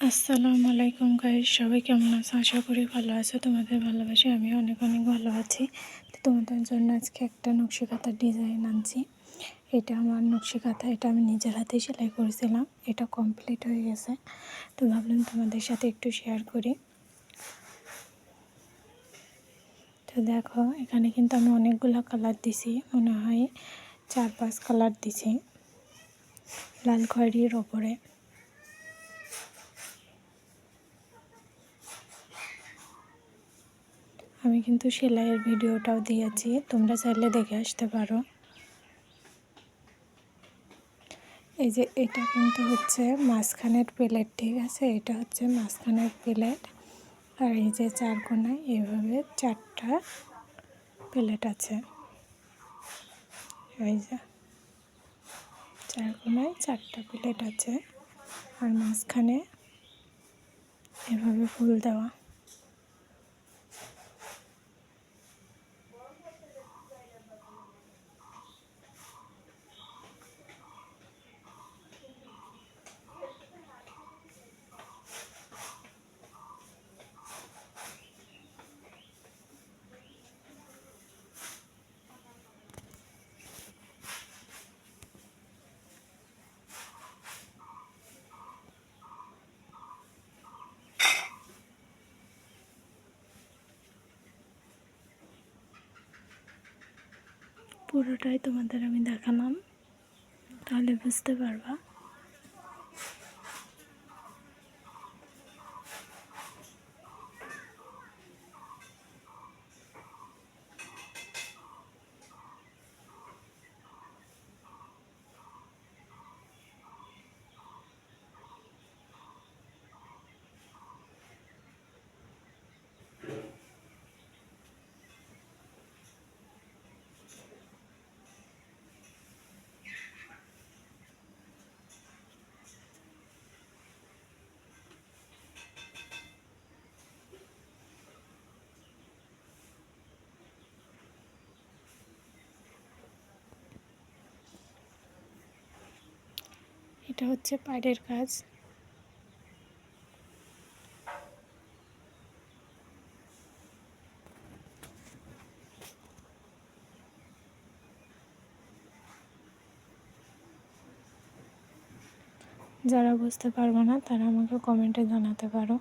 আসসালামু আলাইকুম গাইস, সবাই কেমন আছো? আশা করি ভালো আছো। তোমাদের ভালোবাসি আমি অনেক অনেক ভালো আছি। তো তোমাদের জন্য আজকে একটা নকশি কাঁথার ডিজাইন আনছি। এটা আমার নকশি কাঁথা, এটা আমি নিজের হাতেই সেলাই করেছিলাম। এটা কমপ্লিট হয়ে গেছে, তো ভাবলাম তোমাদের সাথে একটু শেয়ার করি। তো দেখো, এখানে কিন্তু আমি অনেকগুলো কালার দিছি, মনে হয় 4-5 কালার দিছি লাল খয়েরির ওপরে। আমি কিন্তু সেলাইয়ের ভিডিওটাও দিয়েছি, তোমরা চাইলে দেখে আসতে পারো। এই যে এটা কিন্তু হচ্ছে মাঝখানের প্লেট, ঠিক আছে? এটা হচ্ছে মাঝখানের প্লেট, আর এই যে 4 কোণায় এভাবে 4টা প্লেট আছে। এই যে 4 কোণায় 4টা প্লেট আছে, আর মাঝখানে এভাবে ফুল দেওয়া। পুরোটাই তোমাদের আমি দেখালাম, তাহলে বুঝতে পারবা। এটা হচ্ছে পাড়ের কাজ। যারা বুঝতে পারবো না তারা আমাকে কমেন্টে জানাতে পারো।